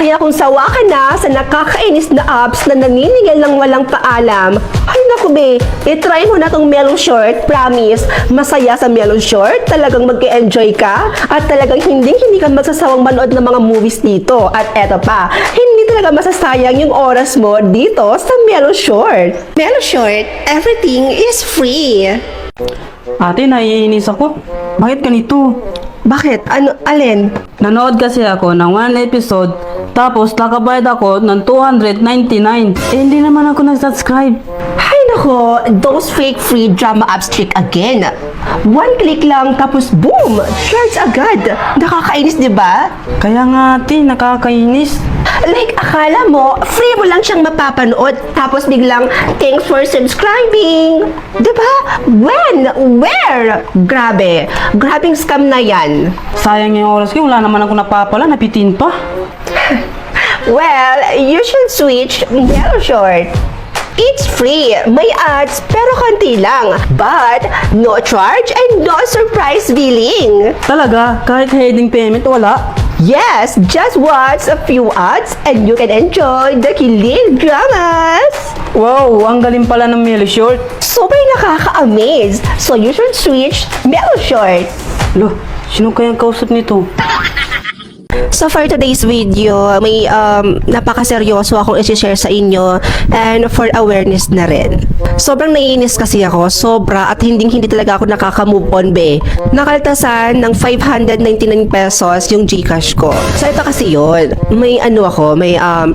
Kaya kung sawa ka na sa nakakainis na apps na naniningil ng walang paalam, ay naku be, itry mo na tong Melon Short. Promise, masaya sa Melon Short, talagang mag-enjoy ka at talagang hindi ka magsasawang manood ng mga movies dito. At eto pa, hindi talaga masasayang yung oras mo dito sa Melon Short. Melon Short, everything is free. Ate, naiinis ako. Bakit ganito? Bakit? Ano, alin? Nanood kasi ako ng one episode, tapos nakabayad ako ng 299. Hindi naman ako nag-subscribe. Ay nako, those fake free drama apps trick again. One click lang tapos boom, charge agad. Nakakainis, di ba? Kaya nga ate, nakakainis. Like, akala mo, free mo lang siyang mapapanood, tapos biglang, thanks for subscribing. Diba? When? Where? Grabe. Grabing scam na yan. Sayang yung oras ko, wala naman ako napapala, napitin pa. Well, you should switch Melon Short. It's free. May ads, pero konti lang. But, no charge and no surprise billing. Talaga, kahit heading payment, wala. Yes, just watch a few ads and you can enjoy the kilig dramas. Wow, ang galing pala ng Melon Short. Sobrang nakaka-amaze. So you should switch Melon Short. Lo, sino kayang kausap nito? So for today's video, may napakaseryoso akong isi-share sa inyo and for awareness na rin. Sobrang naiinis kasi ako, sobra, at hindi talaga ako nakaka-move on be. Nakaltasan ng 599 pesos yung GCash ko. So ito kasi yun, may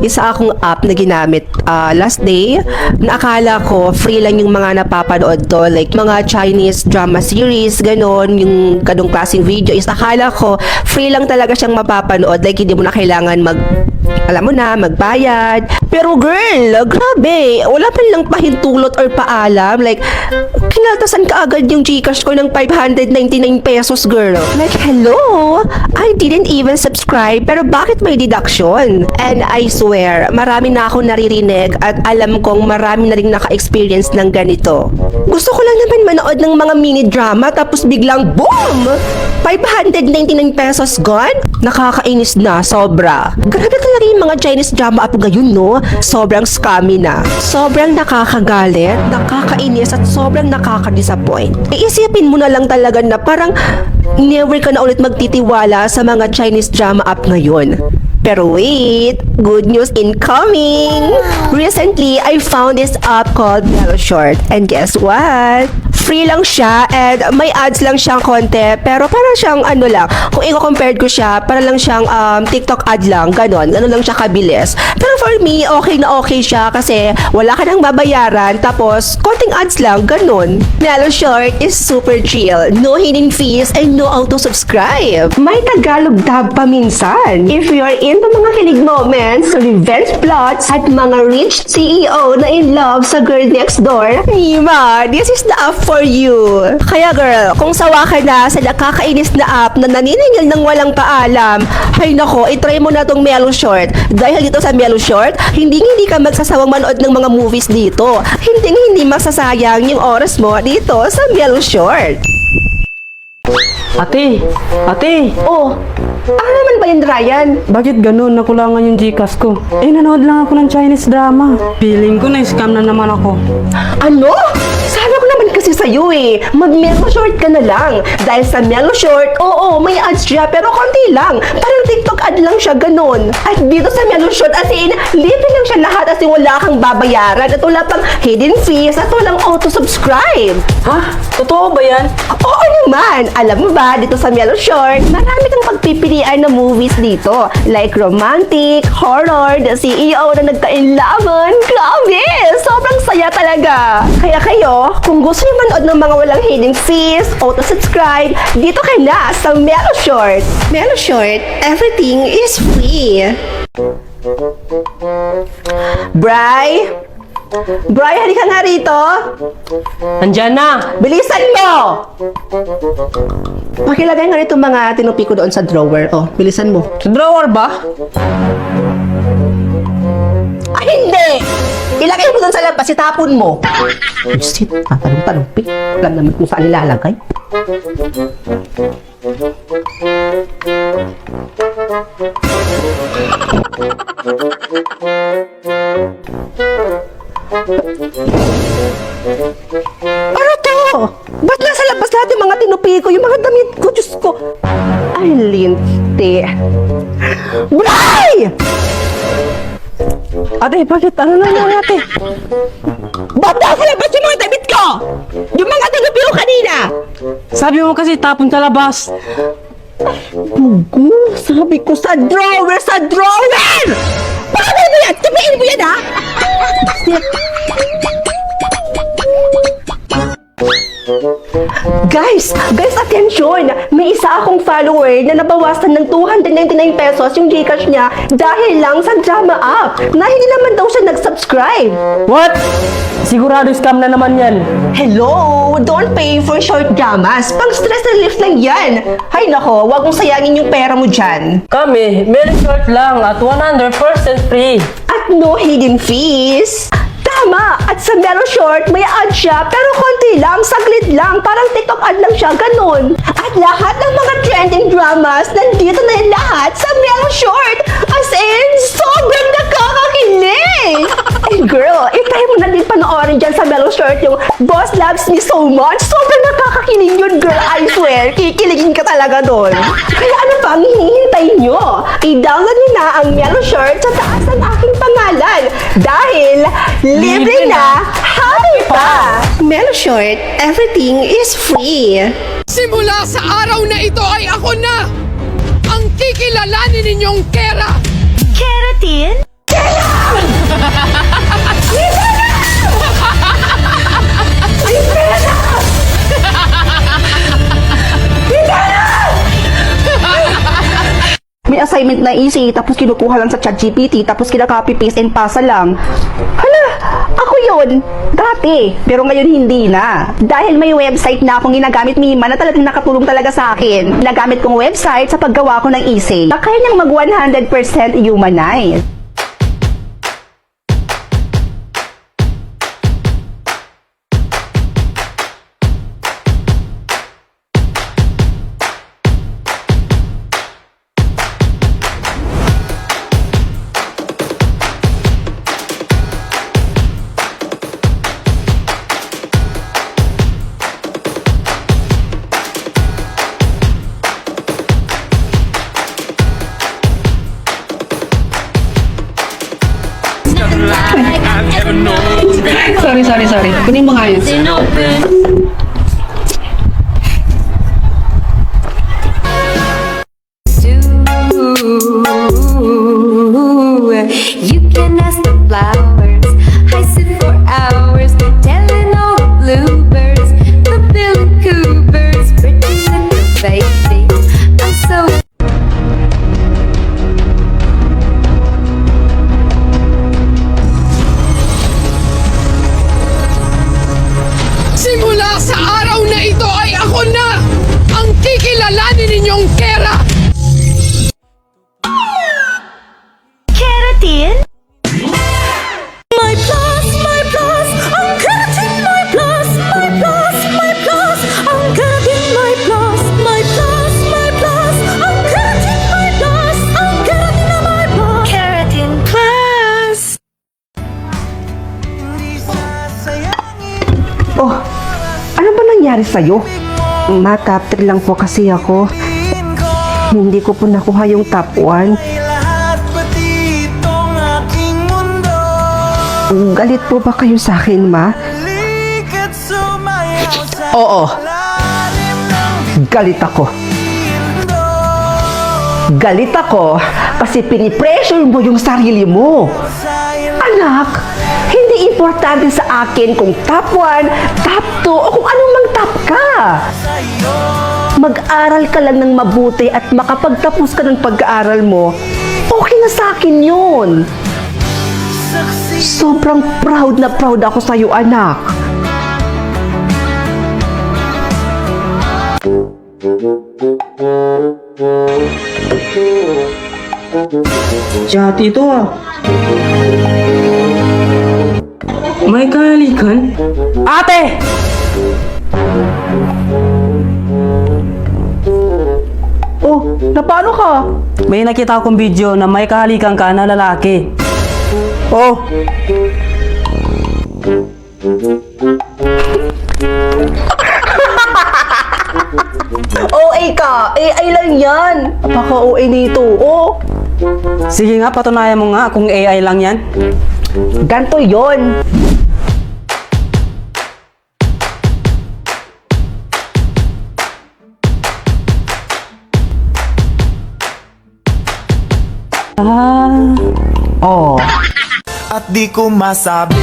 isa akong app na ginamit last day, na akala ko free lang yung mga napapanood to, like mga Chinese drama series, ganon, yung ganong klaseng video is akala ko free lang talaga siyang mapapanood, like hindi mo na kailangan magbayad. Pero girl, grabe, wala pa lang pahintulot or paalam, like kinaltasan ka agad yung GCash ko ng 599 pesos, girl. Like, hello, I didn't even subscribe, pero bakit may deduction? And I swear, marami na ako naririnig at alam kong marami na rin naka-experience ng ganito. Gusto ko lang naman manood ng mga mini drama, tapos biglang boom! 599 pesos gone? Nakakainis na, sobra. Grabe talaga yung mga Chinese drama app ngayon, no? Sobrang scammy na. Sobrang nakakagalit, nakakainis, at sobrang nakaka-disappoint. Iisipin mo na lang talaga na parang never ka na ulit magtitiwala sa mga Chinese drama app ngayon. Pero wait, good news incoming! Recently, I found this app called Melon Short. And guess what? Free lang siya and may ads lang siyang konti, pero parang siyang ano lang, kung i-compared ko siya, parang lang siyang TikTok ad lang, ganon lang siya kabilis. Pero for me, okay na okay siya kasi wala ka nang babayaran, tapos konting ads lang, ganon. Melon Short is super chill, no hidden fees and no auto-subscribe. May Tagalog dub pa minsan. If you're into mga kilig moments, revenge plots, at mga rich CEO na in love sa girl next door, Nima, this is the app for you. Kaya girl, kung sawa ka na sa nakakainis na app na naniningil ng walang paalam, ay nako, itry mo na tong Melon Short. Dahil dito sa Melon Short, hindi ka magsasawang manood ng mga movies dito. Hindi masasayang yung oras mo dito sa Melon Short. Ate! Oh, ano naman ba yan, Ryan? Bakit ganun? Nakulangan yung GCash ko. Nanood lang ako ng Chinese drama. Feeling ko na-scam na naman ako. Ano? Sabi ko naman kasi sa'yo eh, mag-Melon Short ka na lang. Dahil sa Melon Short, oo, may ads siya, pero konti lang. Parang TikTok ad lang siya, ganun. At dito sa Melon Short, as in, libre lang siya lahat, as in wala kang babayaran, at wala pang hidden fees, at walang auto-subscribe. Ha? Totoo ba yan? Oo naman! Alam mo ba, dito sa Melon Short, marami kang pagpipilian na movies dito. Like romantic, horror, the CEO na nagka-inlaban. Grabe! Sobrang saya talaga! Kaya kayo, kung gusto niyo manood ng mga walang hidden fees, auto-subscribe, dito ka na sa Melon Short. Melon Short, everything is free. Bri, halika nga rito. Andyan na! Bilisan mo! Pakilagay nga itong mga tinupi ko doon sa drawer. Oh, bilisan mo. Sa drawer ba? Ay, hindi! Ilagay mo doon sa labas, itapon mo. Shit, tatanong-tanong, alam naman kung saan ilalagay. Ano to? Ba't nasa labas lahat yung mga tinupi ko, yung mga damit ko? Diyos ko. Ay, linti. Bray! Ate, bakit? Ano nangyari, ate? Ba't nasa labas yung mga damit ko? Yung mga tinupi ko kanina? Sabi mo kasi tapon sa labas. Pugo, sabi ko sa drawer! Sa drawer! Paano mo yan? Tumiin mo yan, ha? Guys, attention! May isa akong follower na nabawasan ng 299 pesos yung Gcash niya dahil lang sa drama app na hindi naman daw siya nag-subscribe. What? Sigurado scam na naman yan. Hello! Don't pay for short dramas. Pang stress relief lang yan. Hay nako, wag mong sayangin yung pera mo dyan. Kami, very short lang at 100% free. At no hidden fees. Tama! At sa Melo Short, may ad siya, pero konti lang, saglit lang, parang TikTok ad lang siya, ganun. At lahat ng mga trending dramas, nandito na yung lahat sa Melo Short. As in, sobrang nakakakilig! Eh girl, try mo na din panoorin dyan sa Melo Short yung Boss Loves Me So Much. Sobrang nakakakilig yun, girl, I swear. Kikiligin ka talaga doon. Kaya ano pa ang hinihintay nyo? I-download nyo na ang Melo Short sa taas ng aking pangalan. Dahil, libre na, happy pa! Melo Short, everything is free. Simula sa araw na ito ay ako na ang kikilalanin ninyong Kera. Keratin? May assignment na easy, tapos kinukuha lang sa ChatGPT, tapos kinaka-copy paste and pasa lang. Hala, ako yun, dati. Pero ngayon hindi na. Dahil may website na akong ginagamit, Mima, na talagang nakatulong talaga sa akin. Nagamit kong website sa paggawa ko ng essay. Na kaya niyang mag 100% humanize. Sorry. Kunin mo nga yun. You can ask the flowers. I sit for hours telling all the bluebirds, the Billy Coopers, pretty little babies. I'm so Simula sa araw na ito ay ako na ang kikilalanin ninyong Kera. Keratin? my plus, I'm cutting my plus, my plus, I'm cutting my plus, I'm cutting my plus, I'm cutting my plus, keratin plus. Oh, ano ba nangyari sa'yo? Top 3 lang po kasi ako. Hindi ko po nakuha yung top 1. Galit po ba kayo sa akin, Ma? Oo. Galit ako. Galit ako kasi pinipressure mo yung sarili mo. Anak, hindi importante sa akin kung top 1, top 2, o kung anong mang top ka. Mag-aral ka lang ng mabuti at makapagtapos ka ng pag-aaral mo, okay na sa akin yun. Sobrang proud na proud ako sa'yo, anak. Jati to ah. May kahalikan? Ate! Oh, na paano ka? May nakita akong video na may kahalikan ka na lalaki. Oh, OA ka! AI lang yan! Napaka-OA nito. Oh, sige nga, patunayan mo nga kung AI lang yan. ganto yon. Ah, oh. At di ko masabi